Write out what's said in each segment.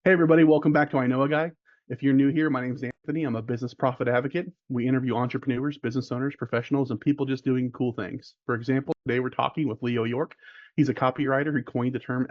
Hey, everybody, welcome back to I Know a Guy. If you're new here, my name is Anthony. I'm a business profit advocate. We interview entrepreneurs, business owners, professionals, and people just doing cool things. For example, today we're talking with Leo York. He's a copywriter who coined the term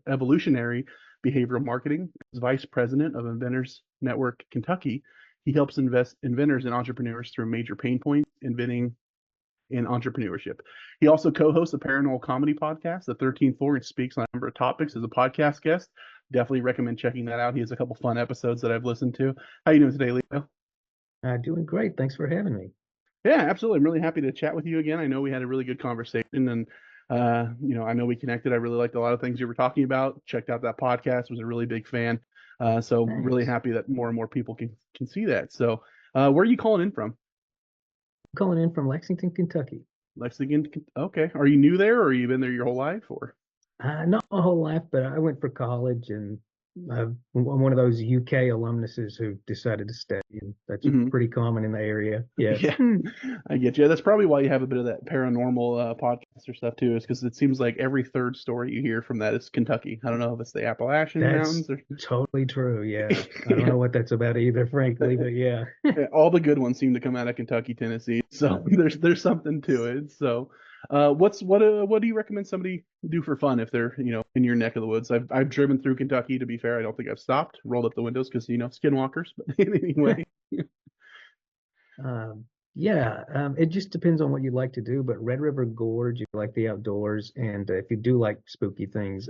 evolutionary behavioral marketing. As vice president of Inventors Network Kentucky, he helps inventors and entrepreneurs through major pain points, inventing in entrepreneurship. He also co-hosts a paranormal comedy podcast, The 13th Floor, and speaks on a number of topics as a podcast guest. Definitely recommend checking that out. He has a couple fun episodes that I've listened to. How you doing today, Leo? Doing great. Thanks for having me. Yeah, absolutely. I'm really happy to chat with you again. I know we had a really good conversation, and I know we connected. I really liked a lot of things you were talking about. Checked out that podcast. Was a really big fan. So really Thanks. happy that more and more people can see that. So, where are you calling in from? I'm calling in from Lexington, Kentucky. Lexington. Okay. Are you new there, or you been there your whole life, or? Not my whole life, but I went for college, and I'm one of those UK alumnuses who decided to stay, and that's Mhm. pretty common in the area. Yes. Yeah, I get you. That's probably why you have a bit of that paranormal podcast or stuff too, is because it seems like every third story you hear from that is Kentucky. I don't know if it's the Appalachian That's Mountains or totally true. Yeah. I don't yeah. know what that's about either, frankly, but yeah. Yeah, all the good ones seem to come out of Kentucky, Tennessee. So there's something to it. So, what do you recommend somebody do for fun if they're in your neck of the woods? I've driven through Kentucky. To be fair, I don't think I've stopped, rolled up the windows because skinwalkers. But anyway, Um, yeah, it just depends on what you like to do, but Red River Gorge, if you like the outdoors, and if you do like spooky things,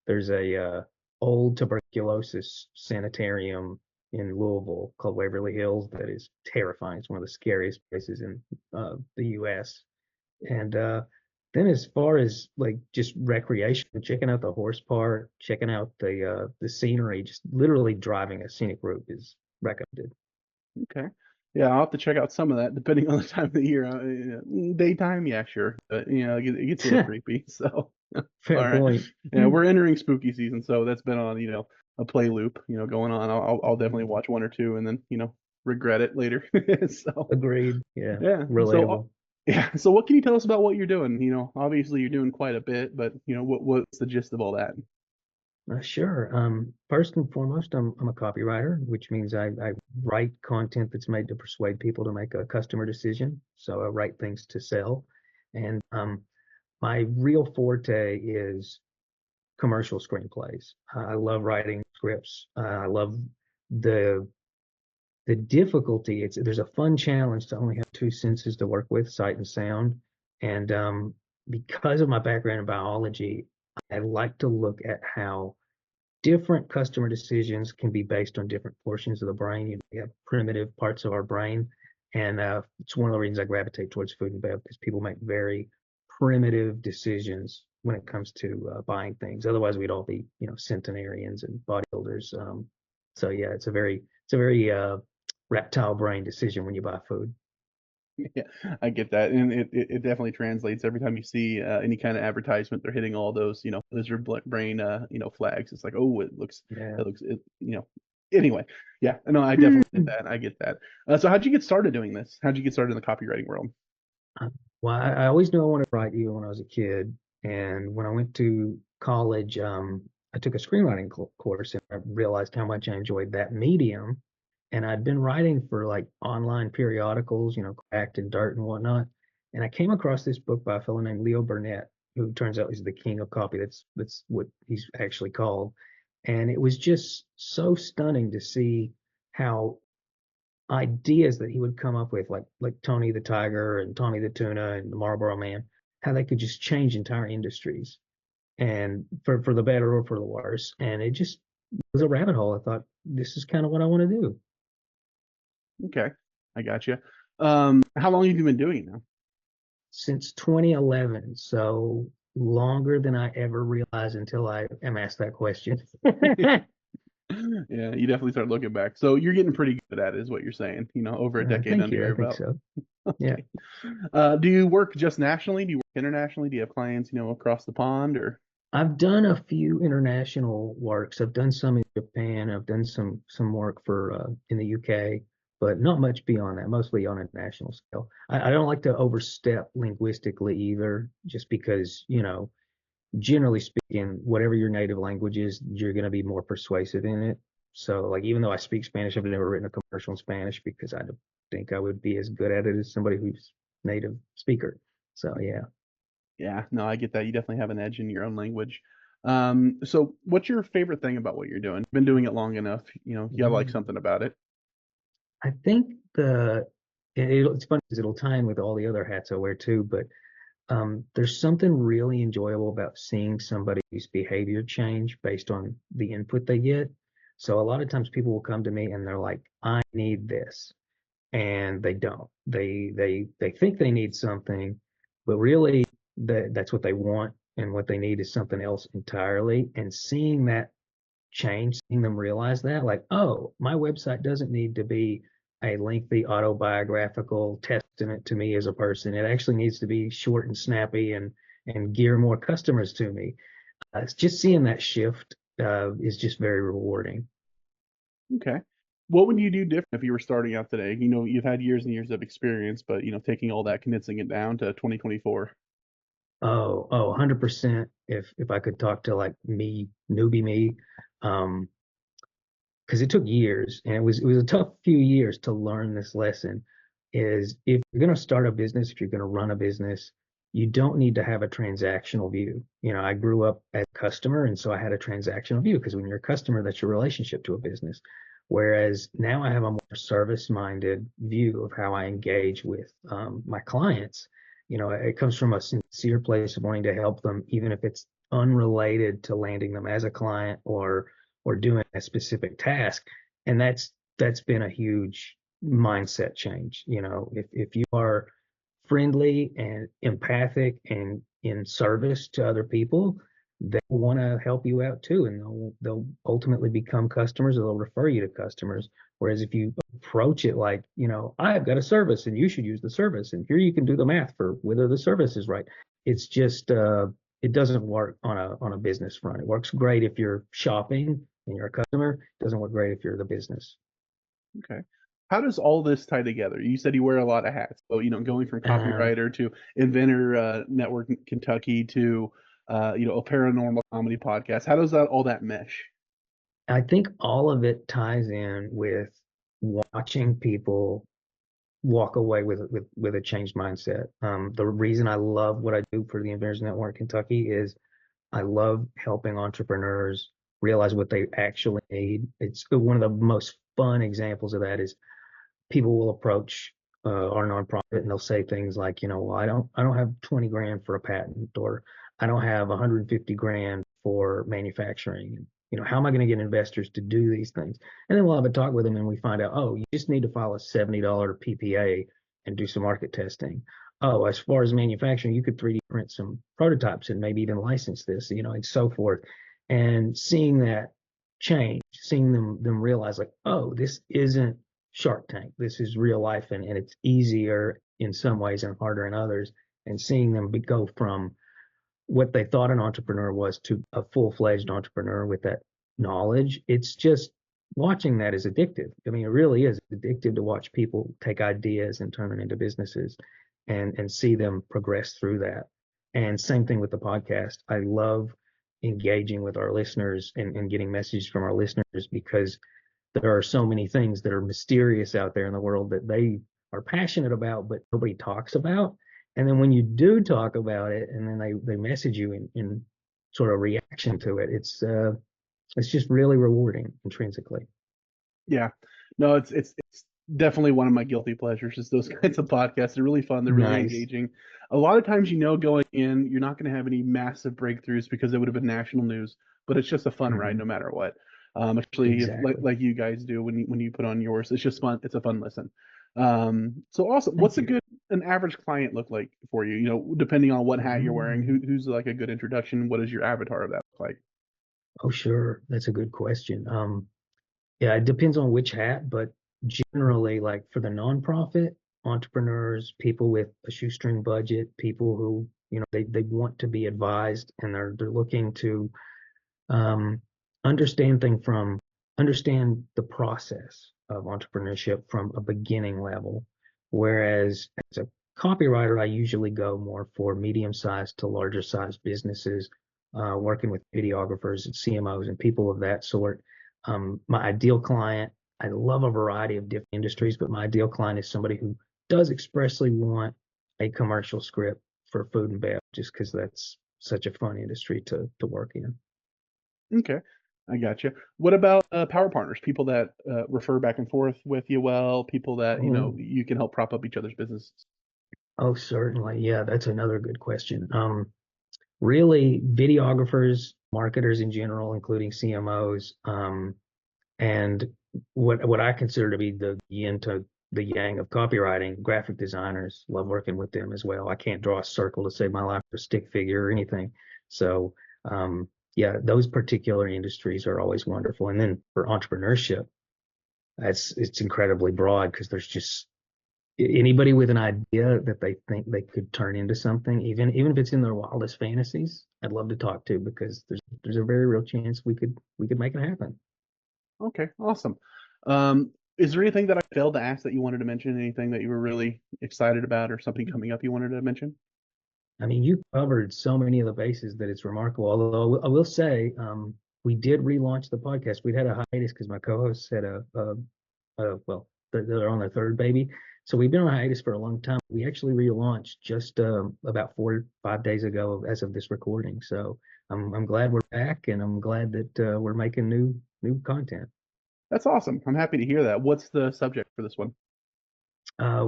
there's a old tuberculosis sanitarium in Louisville called Waverly Hills that is terrifying. It's one of the scariest places in the U.S. And then as far as like just recreation, checking out the horse park, checking out the scenery, just literally driving a scenic route is recommended. okay. Yeah, I'll have to check out some of that depending on the time of the year. Daytime, yeah, sure, but it gets a little creepy. So, all Fair right, point. yeah, we're entering spooky season, so that's been on a play loop, going on. I'll definitely Mhm. watch one or two and then regret it later. So, Agreed. Yeah, yeah, relatable. yeah. So, what can you tell us about what you're doing? Obviously you're doing quite a bit, but what's the gist of all that? Sure. First and foremost, I'm a copywriter, which means I write content that's made to persuade people to make a customer decision. So I write things to sell. And my real forte is commercial screenplays. I love writing scripts. I love the the difficulty. There's a fun challenge to only have two senses to work with, sight and sound. And because of my background in biology, I like to look at how different customer decisions can be based on different portions of the brain. We have primitive parts of our brain, and it's one of the reasons I gravitate towards food and bev because people make very primitive decisions when it comes to buying things. Otherwise, we'd all be, centenarians and bodybuilders. So yeah, it's a very reptile brain decision when you buy food. Yeah, I get that, and it definitely translates every time you see any kind of advertisement. They're hitting all those lizard brain flags. It's like, oh, Yeah. it looks it you know. Anyway, yeah, no, I definitely get that. I get that. So how'd you get started doing this? How'd you get started in the copywriting world? Well, I always knew I wanted to write even when I was a kid. And when I went to college, I took a screenwriting course and I realized how much I enjoyed that medium. And I'd been writing for like online periodicals, Cracked and Dirt and whatnot. And I came across this book by a fellow named Leo Burnett, who turns out is the king of copy. That's what he's actually called. And it was just so stunning to see how ideas that he would come up with, like Tony the Tiger and Tony the Tuna and the Marlboro Man, how they could just change entire industries and for the better or for the worse. And it just was a rabbit hole. I thought this is kind of what I want to do. Okay, I got you. How long have you been doing it now? Since 2011, so longer than I ever realized until I am asked that question. Yeah, you definitely start looking back. So you're getting pretty good at it, is what you're saying. Over a decade Thank under you. I your think belt. so. Yeah. Okay. Do you work just nationally? Do you work internationally? Do you have clients, across the pond or? I've done a few international works. I've done some in Japan. I've done some work for in the UK, but not much beyond that. Mostly on a national scale. I don't like to overstep linguistically either, just because generally speaking, whatever your native language is, you're going to be more persuasive in it. So, like, even though I speak Spanish, I've never written a commercial in Spanish because I don't think I would be as good at it as somebody who's native speaker. So, yeah. Yeah, no, I get that. You definitely have an edge in your own language. So what's your favorite thing about what you're doing? You've been doing it long enough, you gotta like Mm. something about it. I think it's funny because it'll tie in with all the other hats I wear too, but there's something really enjoyable about seeing somebody's behavior change based on the input they get. So a lot of times people will come to me and they're like, I need this. And they don't. They think they need something, but really that's what they want. And what they need is something else entirely. And seeing that change, seeing them realize that, like, oh, my website doesn't need to be a lengthy autobiographical testament to me as a person. It actually needs to be short and snappy and gear more customers to me. It's just seeing that shift is just very rewarding. Okay. What would you do different if you were starting out today? You've had years and years of experience, but taking all that, condensing it down to 2024. Oh, 100%. If I could talk to like me, newbie me, um, because it took years and it was a tough few years to learn this lesson is if you're going to start a business, if you're going to run a business, you don't need to have a transactional view. I grew up as a customer, and so I had a transactional view because when you're a customer, that's your relationship to a business. Whereas now I have a more service-minded view of how I engage with my clients. It comes from a sincere place of wanting to help them, even if it's unrelated to landing them as a client or doing a specific task. And that's been a huge mindset change. If you are friendly and empathic and in service to other people, they want to help you out too, and they'll ultimately become customers, or they'll refer you to customers. Whereas if you approach it like, I've got a service and you should use the service, and here you can do the math for whether the service is right. It's just it doesn't work on a business front. It works great if you're shopping and you're a customer. It doesn't work great if you're the business. Okay. How does all this tie together? You said you wear a lot of hats. So, going from Uh, copywriter to Inventor Network in Kentucky to a paranormal comedy podcast. How does that all that mesh? I think all of it ties in with watching people walk away with a changed mindset. The reason I love what I do for the Inventors Network Kentucky is I love helping entrepreneurs realize what they actually need. It's one of the most fun examples of that is people will approach our nonprofit and they'll say things like, well, I don't have 20 grand for a patent, or I don't have 150 grand for manufacturing. How am I going to get investors to do these things? And then we'll have a talk with them and we find out, oh, you just need to file a $70 PPA and do some market testing. Oh, as far as manufacturing, you could 3D print some prototypes and maybe even license this, and so forth. And seeing that change, seeing them realize like, oh, this isn't Shark Tank. This is real life, and it's easier in some ways and harder in others. And seeing them go from what they thought an entrepreneur was to a full-fledged entrepreneur with that knowledge, it's just watching that is addictive. I mean, it really is addictive to watch people take ideas and turn them into businesses and see them progress through that. And same thing with the podcast. I love engaging with our listeners and getting messages from our listeners because there are so many things that are mysterious out there in the world that they are passionate about, but nobody talks about. And then when you do talk about it, and then they message you in sort of reaction to it, it's just really rewarding intrinsically. Yeah. No, it's definitely one of my guilty pleasures is those kinds of podcasts. They're really fun. They're really Nice. engaging. A lot of times, going in, you're not going to have any massive breakthroughs because it would have been national news, but it's just a fun ride no Mhm. matter what. Especially if like, Exactly. like you guys do when you put on yours, it's just fun. It's a fun listen. So awesome. Thank What's you. an average client look like for you? Depending on what hat you're wearing, Mm. who's like a good introduction? What does your avatar of that look like? Oh, sure. That's a good question. Yeah, it depends on which hat, but generally, like for the nonprofit, entrepreneurs, people with a shoestring budget, people who, they want to be advised and they're looking to um, understand thing from understand the process of entrepreneurship from a beginning level. Whereas as a copywriter, I usually go more for medium-sized to larger sized businesses working with videographers and CMOs and people of that sort. My ideal client, I love a variety of different industries, but my ideal client is somebody who does expressly want a commercial script for food and bev, just because that's such a fun industry to work in. Okay, I got you. What about power partners? People that refer back and forth with you well, people that Oh, you can help prop up each other's businesses. oh, certainly. Yeah, that's another good question. Really, videographers, marketers in general, including CMOs, and what I consider to be the yin to the yang of copywriting, graphic designers. Love working with them as well. I can't draw a circle to save my life or a stick figure or anything. So, yeah, those particular industries are always wonderful. And then for entrepreneurship, it's incredibly broad because there's just anybody with an idea that they think they could turn into something, even if it's in their wildest fantasies, I'd love to talk to, because there's a very real chance we could make it happen. Okay, awesome. Is there anything that I failed to ask that you wanted to mention? Anything that you were really excited about, or something coming up you wanted to mention? I mean, you covered so many of the bases that it's remarkable. Although I will say, we did relaunch the podcast. We'd had a hiatus because my co-hosts had well, they're on their third baby. So we've been on hiatus for a long time. We actually relaunched just about 4 or 5 days ago as of this recording. So I'm glad we're back, and I'm glad that we're making new content. That's awesome. I'm happy to hear that. What's the subject for this one?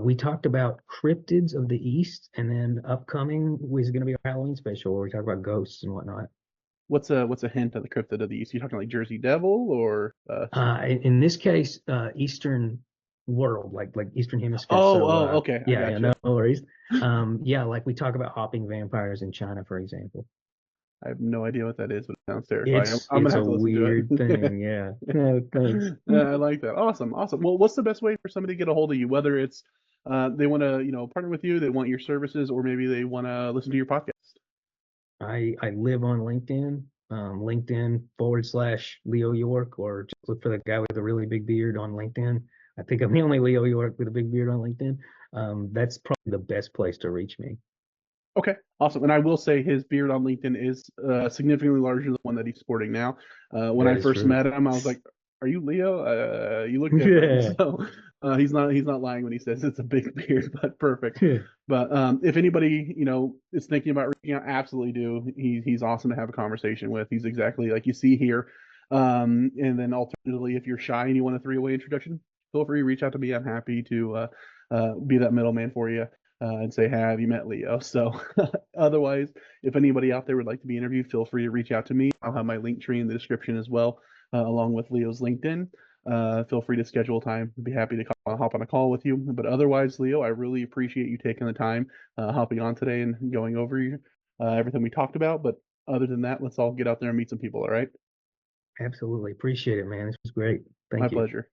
We talked about cryptids of the East, and then upcoming is going to be our Halloween special where we talk about ghosts and whatnot. What's a hint of the cryptid of the East? You talking like Jersey Devil or In this case, Eastern world, like Eastern Hemisphere. Oh, So oh, okay, I yeah, yeah, gotcha. no worries. Yeah, like we talk about hopping vampires in China, for example. I have no idea what that is, but it sounds terrifying. I'm, It's I'm it's gonna a have to listen to weird it. thing. Yeah. No, thanks. I like that. Awesome, awesome. Well, what's the best way for somebody to get a hold of you? Whether it's they want to, partner with you, they want your services, or maybe they want to listen to your podcast. I live on LinkedIn, LinkedIn / Leo York, or just look for the guy with a really big beard on LinkedIn. I think I'm the only Leo York with a big beard on LinkedIn. That's probably the best place to reach me. Okay, awesome. And I will say his beard on LinkedIn is significantly larger than the one that he's sporting now. When That I is first true. met him, I was like, "Are you Leo? You look different." Yeah. So he's not lying when he says it's a big beard, but perfect. But if anybody is thinking about reaching out, absolutely do. He's awesome to have a conversation with. He's exactly like you see here. And then alternatively, if you're shy and you want a three-way introduction, feel free to reach out to me. I'm happy to be that middleman for you and say, "Have you met Leo?" So, otherwise, if anybody out there would like to be interviewed, feel free to reach out to me. I'll have my link tree in the description as well, along with Leo's LinkedIn. Feel free to schedule time. I'd be happy to hop on a call with you. But otherwise, Leo, I really appreciate you taking the time, hopping on today and going over everything we talked about. But other than that, let's all get out there and meet some people. All right. Absolutely. Appreciate it, man. This was great. My Thank you. pleasure.